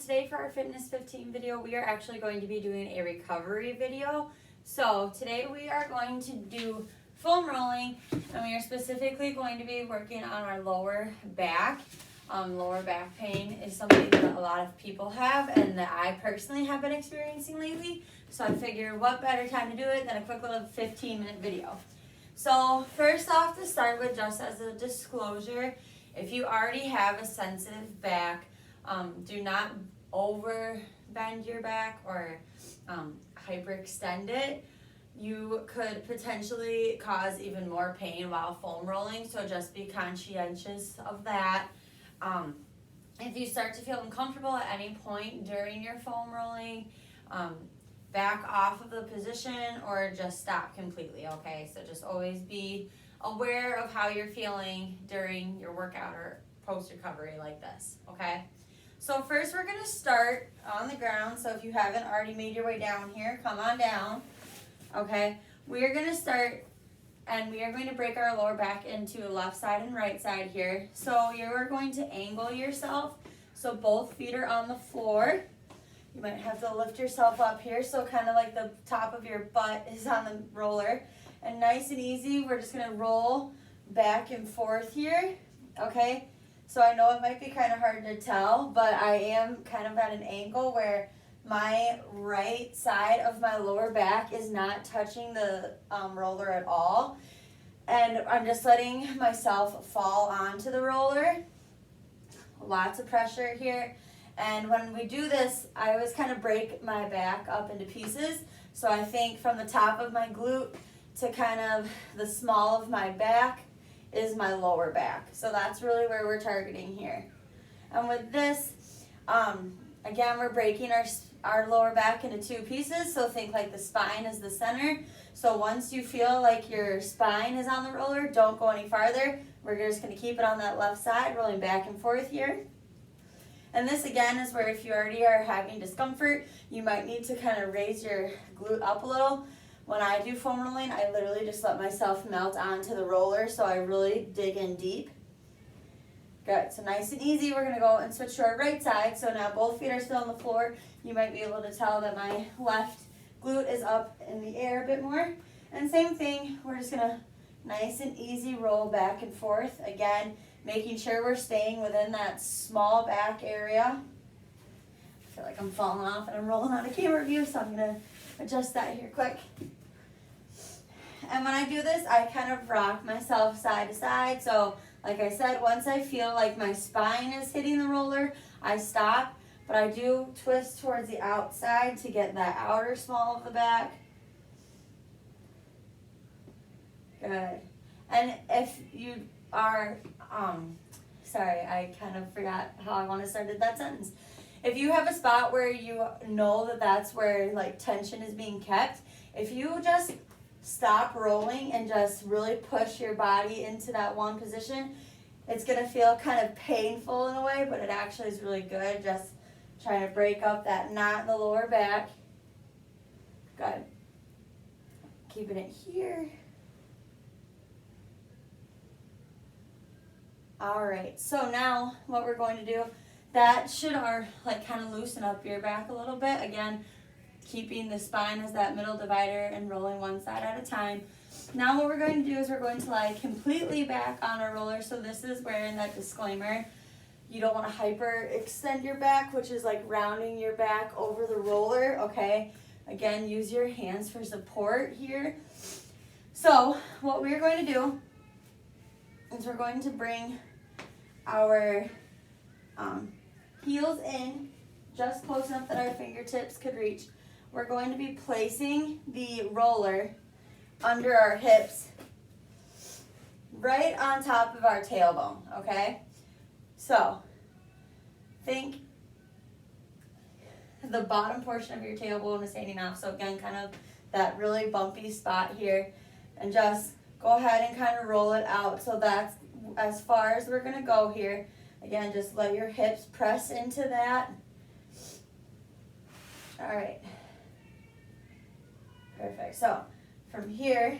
today for our Fitness 15 video, we are actually going to be doing a recovery video. So today we are going to do foam rolling, and we are specifically going to be working on our lower back. Lower back pain is something that a lot of people have and that I personally have been experiencing lately. So I figured what better time to do it than a quick little 15-minute video. So first off, to start with, just as a disclosure, if you already have a sensitive back, do not over bend your back or hyperextend it. You could potentially cause even more pain while foam rolling, so just be conscientious of that. If you start to feel uncomfortable at any point during your foam rolling, back off of the position or just stop completely, okay? So just always be aware of how you're feeling during your workout or post-recovery like this, okay? So first we're gonna start on the ground. So if you haven't already made your way down here, come on down, okay? We are gonna start and we are going to break our lower back into left side and right side here. So you are going to angle yourself so both feet are on the floor. You might have to lift yourself up here so kind of like the top of your butt is on the roller. And nice and easy, we're just gonna roll back and forth here, okay? So I know it might be kind of hard to tell, but I am kind of at an angle where my right side of my lower back is not touching the roller at all. And I'm just letting myself fall onto the roller. Lots of pressure here. And when we do this, I always kind of break my back up into pieces. So I think from the top of my glute to kind of the small of my back is my lower back. So that's really where we're targeting here. And with this, again, we're breaking our lower back into two pieces. So think like the spine is the center. So once you feel like your spine is on the roller, don't go any farther. We're just gonna keep it on that left side, rolling back and forth here. And this again is where if you already are having discomfort, you might need to kind of raise your glute up a little. When I do foam rolling, I literally just let myself melt onto the roller, so I really dig in deep. Good, so nice and easy, we're gonna go and switch to our right side. So now both feet are still on the floor. You might be able to tell that my left glute is up in the air a bit more. And same thing, we're just gonna nice and easy roll back and forth. Again, making sure we're staying within that small back area. I feel like I'm falling off and I'm rolling on a camera view, so I'm gonna adjust that here quick. And when I do this, I kind of rock myself side to side. So like I said, once I feel like my spine is hitting the roller, I stop, but I do twist towards the outside to get that outer small of the back. Good. And if you are, sorry, I kind of forgot how I want to start that sentence. If you have a spot where you know that that's where like tension is being kept, if you just stop rolling and just really push your body into that one position, it's gonna feel kind of painful in a way, but it actually is really good. Just trying to break up that knot in the lower back. Good. Keeping it here. All right, so now what we're going to do, that should like kind of loosen up your back a little bit. Again, keeping the spine as that middle divider and rolling one side at a time. Now what we're going to do is we're going to lie completely back on our roller. So this is where in that disclaimer, you don't want to hyper extend your back, which is like rounding your back over the roller, okay? Again, use your hands for support here. So what we're going to do is we're going to bring our heels in just close enough that our fingertips could reach. We're going to be placing the roller under our hips, right on top of our tailbone, okay? So, think the bottom portion of your tailbone is hanging off, so again, kind of that really bumpy spot here, and just go ahead and kind of roll it out. So that's as far as we're gonna go here. Again, just let your hips press into that. All right. Perfect. So from here,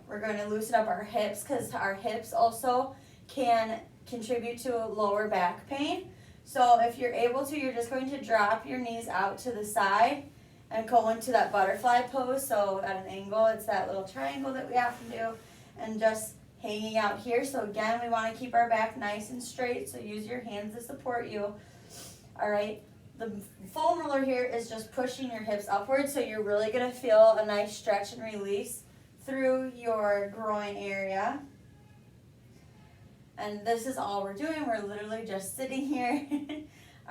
we're going to loosen up our hips because our hips also can contribute to a lower back pain. So if you're able to, you're just going to drop your knees out to the side and go into that butterfly pose. So at an angle, it's that little triangle that we have to do, and just hanging out here. So again, we want to keep our back nice and straight, so use your hands to support you. All right, the foam roller here is just pushing your hips upward, so you're really going to feel a nice stretch and release through your groin area. And this is all we're doing. We're literally just sitting here.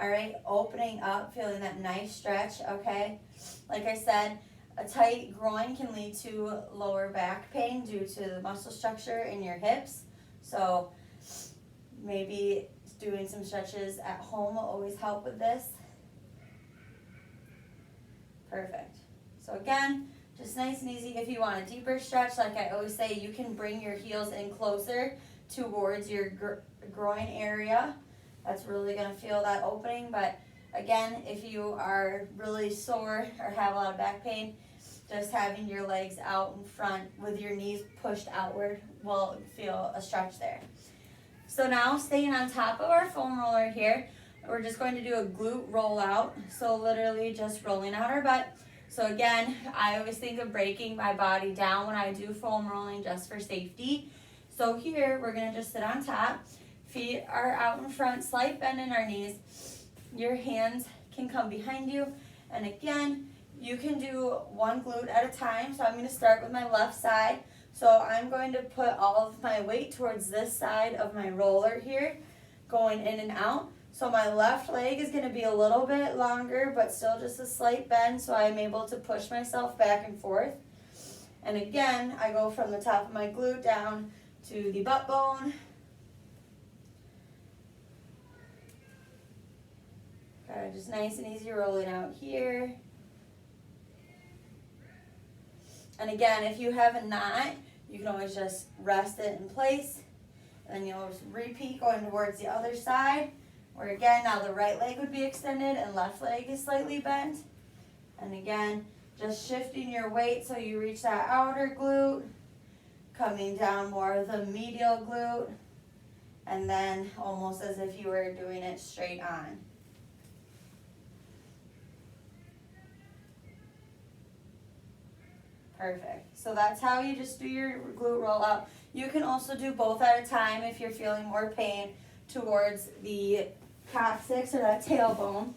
All right, opening up, feeling that nice stretch, okay? Like I said, a tight groin can lead to lower back pain due to the muscle structure in your hips. So maybe doing some stretches at home will always help with this. Perfect. So again, just nice and easy. If you want a deeper stretch, like I always say, you can bring your heels in closer towards your groin area. That's really going to feel that opening. But again, if you are really sore or have a lot of back pain, just having your legs out in front with your knees pushed outward will feel a stretch there. So now, staying on top of our foam roller here, we're just going to do a glute roll out. So literally just rolling out our butt. So again, I always think of breaking my body down when I do foam rolling just for safety. So here, we're going to just sit on top. Feet are out in front, slight bend in our knees. Your hands can come behind you. And again, you can do one glute at a time. So I'm going to start with my left side. So I'm going to put all of my weight towards this side of my roller here, going in and out. So my left leg is going to be a little bit longer, but still just a slight bend, so I'm able to push myself back and forth. And again, I go from the top of my glute down to the butt bone. Okay, just nice and easy rolling out here. And again, if you have a knot, you can always just rest it in place. And then you'll just repeat going towards the other side, where again, now the right leg would be extended and left leg is slightly bent. And again, just shifting your weight so you reach that outer glute, coming down more of the medial glute, and then almost as if you were doing it straight on. Perfect. So that's how you just do your glute roll out. You can also do both at a time if you're feeling more pain towards the coccyx or that tailbone.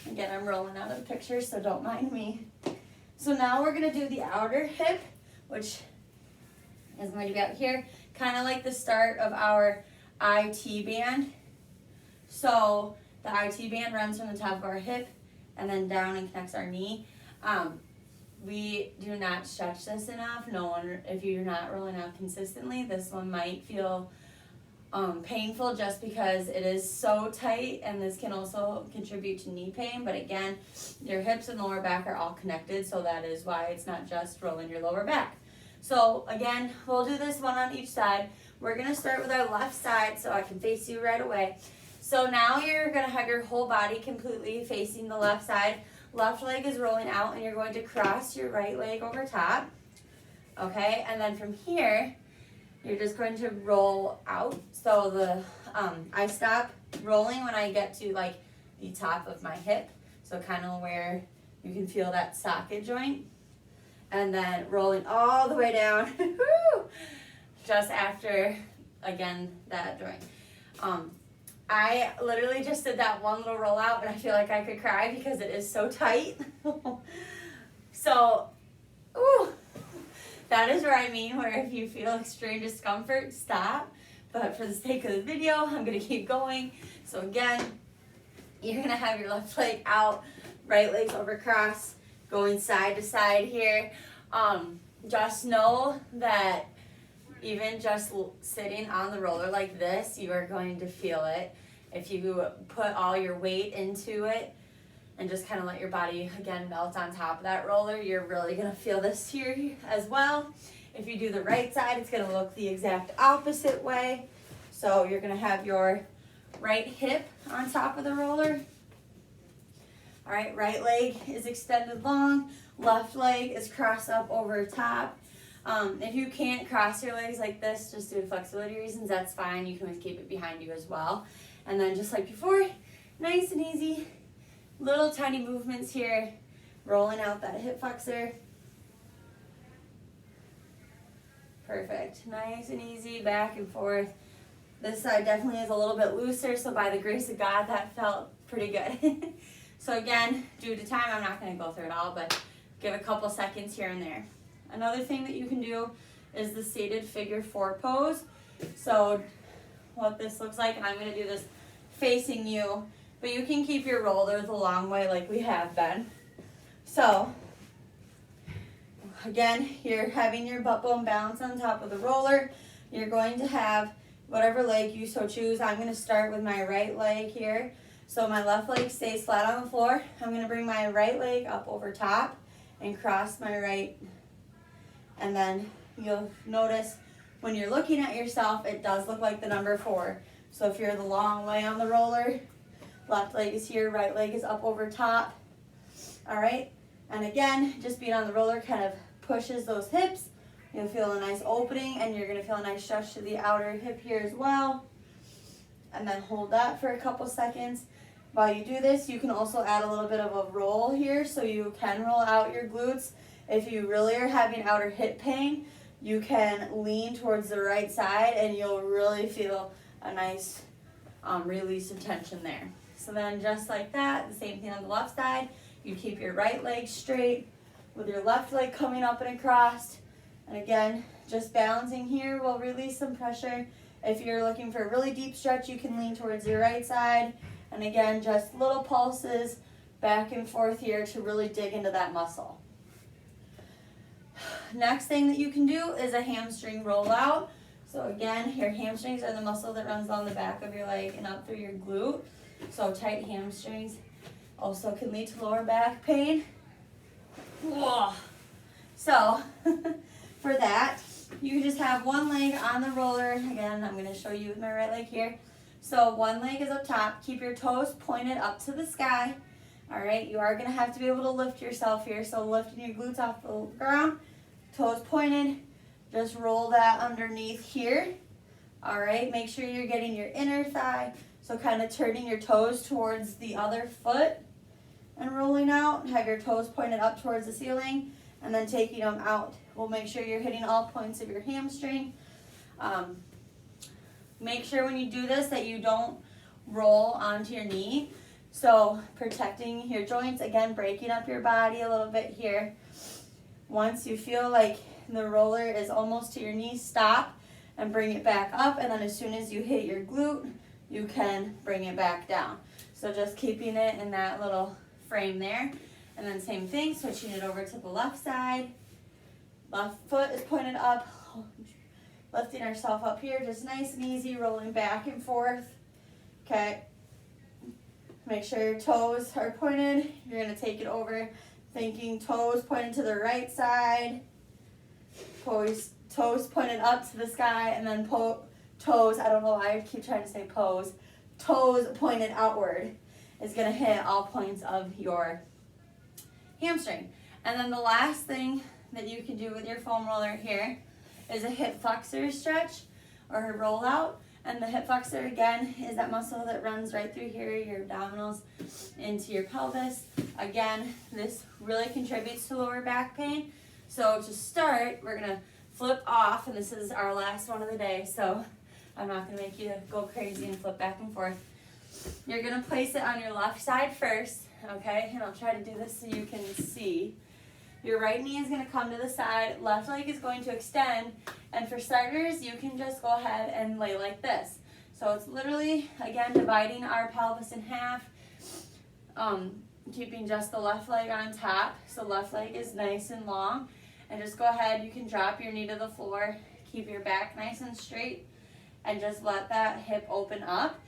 Again, I'm rolling out of the picture, so don't mind me. So now we're going to do the outer hip, which is going to be out here, kind of like the start of our IT band. So the IT band runs from the top of our hip and then down and connects our knee. We do not stretch this enough. No one, if you're not rolling out consistently, this one might feel painful just because it is so tight, and this can also contribute to knee pain. But again, your hips and lower back are all connected, so that is why it's not just rolling your lower back. So again, we'll do this one on each side. We're gonna start with our left side so I can face you right away. So now you're gonna have your whole body completely facing the left side. Left leg is rolling out, and you're going to cross your right leg over top. Okay, and then from here, you're just going to roll out. So the I stop rolling when I get to like the top of my hip, so kind of where you can feel that socket joint, and then rolling all the way down just after, again, that joint. I literally just did that one little roll out, and I feel like I could cry because it is so tight. So, ooh, that is where I mean, where if you feel extreme discomfort, stop. But for the sake of the video, I'm going to keep going. So again, you're going to have your left leg out, right leg's over cross, going side to side here. Just know that even just sitting on the roller like this, you are going to feel it. If you put all your weight into it and just kind of let your body, again, melt on top of that roller, you're really going to feel this here as well. If you do the right side, it's going to look the exact opposite way. So you're going to have your right hip on top of the roller. All right, right leg is extended long, left leg is crossed up over top. If you can't cross your legs like this, just due to flexibility reasons, that's fine. You can always keep it behind you as well. And then just like before, Nice and easy. Little tiny movements here. Rolling out that hip flexor. Perfect. Nice and easy, back and forth. This side definitely is a little bit looser, so by the grace of God, that felt pretty good. So again, due to time, I'm not going to go through it all, but give a couple seconds here and there. Another thing that you can do is the seated figure 4 pose. So what this looks like, and I'm going to do this facing you, but you can keep your roller the long way like we have been. So again, you're having your butt bone balance on top of the roller. You're going to have whatever leg you so choose. I'm going to start with my right leg here. So my left leg stays flat on the floor. I'm going to bring my right leg up over top and cross my right. And then you'll notice when you're looking at yourself, it does look like the number 4. So if you're the long way on the roller, left leg is here, right leg is up over top. All right. And again, just being on the roller kind of pushes those hips. You'll feel a nice opening, and you're going to feel a nice stretch to the outer hip here as well. And then hold that for a couple seconds. While you do this, you can also add a little bit of a roll here, so you can roll out your glutes. If you really are having outer hip pain, you can lean towards the right side, and you'll really feel a nice release of tension there. So then just like that, the same thing on the left side. You keep your right leg straight with your left leg coming up and across. And again, just balancing here will release some pressure. If you're looking for a really deep stretch, you can lean towards your right side. And again, just little pulses back and forth here to really dig into that muscle. Next thing that you can do is a hamstring roll out. So again, your hamstrings are the muscle that runs down the back of your leg and up through your glute. So tight hamstrings also can lead to lower back pain. Whoa. So for that, you just have one leg on the roller. Again, I'm going to show you with my right leg here. So one leg is up top. Keep your toes pointed up to the sky. All right, you are going to have to be able to lift yourself here. So lifting your glutes off the ground, toes pointed. Just roll that underneath here. All right, make sure you're getting your inner thigh. So kind of turning your toes towards the other foot and rolling out. Have your toes pointed up towards the ceiling and then taking them out. We'll make sure you're hitting all points of your hamstring. Make sure when you do this that you don't roll onto your knee. So protecting your joints, again, breaking up your body a little bit here. Once you feel like the roller is almost to your knee, stop and bring it back up. And then as soon as you hit your glute, you can bring it back down. So just keeping it in that little frame there. And then same thing, switching it over to the left side. Left foot is pointed up, lifting ourselves up here, just nice and easy, rolling back and forth. Okay. Make sure your toes are pointed. You're going to take it over, thinking toes pointed to the right side, toes pointed up to the sky, and then toes, I don't know why I keep trying to say pose, toes pointed outward is going to hit all points of your hamstring. And then the last thing that you can do with your foam roller here is a hip flexor stretch or a roll out. And the hip flexor, again, is that muscle that runs right through here, your abdominals into your pelvis. Again, this really contributes to lower back pain. So to start, we're going to flip off, and this is our last one of the day, so I'm not going to make you go crazy and flip back and forth. You're going to place it on your left side first, okay? And I'll try to do this so you can see. Your right knee is going to come to the side, left leg is going to extend, and for starters, you can just go ahead and lay like this. So it's literally, again, dividing our pelvis in half, keeping just the left leg on top, so left leg is nice and long, and just go ahead, you can drop your knee to the floor, keep your back nice and straight, and just let that hip open up.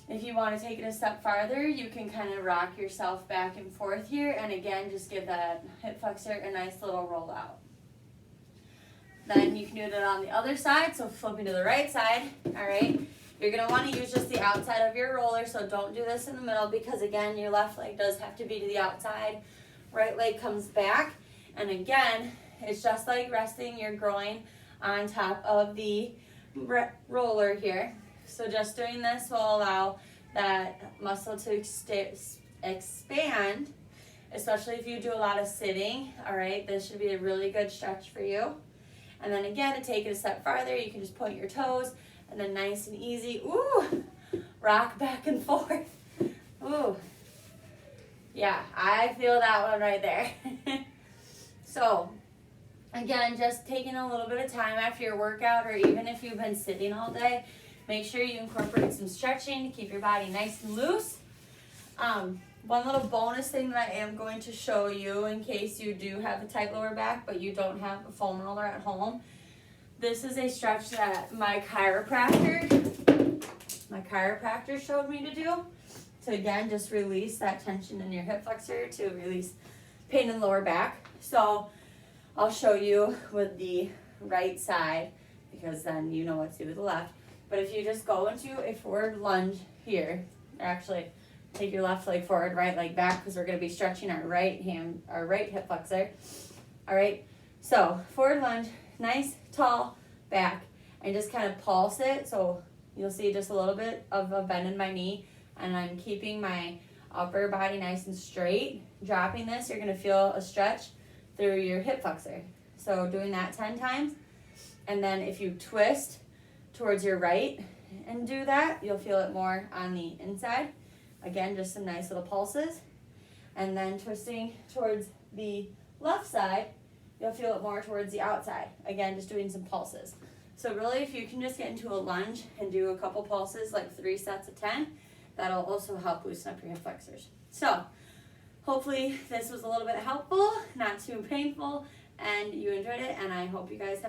If you want to take it a step farther, you can kind of rock yourself back and forth here, and again, just give that hip flexor a nice little roll out. Then you can do it on the other side, so flipping to the right side, all right? You're going to want to use just the outside of your roller, so don't do this in the middle because, again, your left leg does have to be to the outside. Right leg comes back, and again, it's just like resting your groin on top of the roller here. So just doing this will allow that muscle to expand, especially if you do a lot of sitting. All right, this should be a really good stretch for you. And then again, to take it a step farther, you can just point your toes and then nice and easy, ooh, rock back and forth. Ooh, yeah, I feel that one right there. So again, just taking a little bit of time after your workout, or even if you've been sitting all day, make sure you incorporate some stretching to keep your body nice and loose. One little bonus thing that I am going to show you in case you do have a tight lower back but you don't have a foam roller at home. This is a stretch that my chiropractor showed me to do. To again, just release that tension in your hip flexor to release pain in the lower back. So I'll show you with the right side because then you know what to do with the left. But if you just go into a forward lunge here, or actually take your left leg forward, right leg back, because we're going to be stretching our right hip flexor. All right, so forward lunge, nice tall back, and just kind of pulse it. So you'll see just a little bit of a bend in my knee, and I'm keeping my upper body nice and straight. Dropping this, you're going to feel a stretch through your hip flexor. So doing that 10 times, and then if you twist towards your right and do that, you'll feel it more on the inside. Again, just some nice little pulses. And then twisting towards the left side, you'll feel it more towards the outside. Again, just doing some pulses. So really, if you can just get into a lunge and do a couple pulses, like 3 sets of 10, that'll also help loosen up your hip flexors. So hopefully this was a little bit helpful, not too painful, and you enjoyed it, and I hope you guys have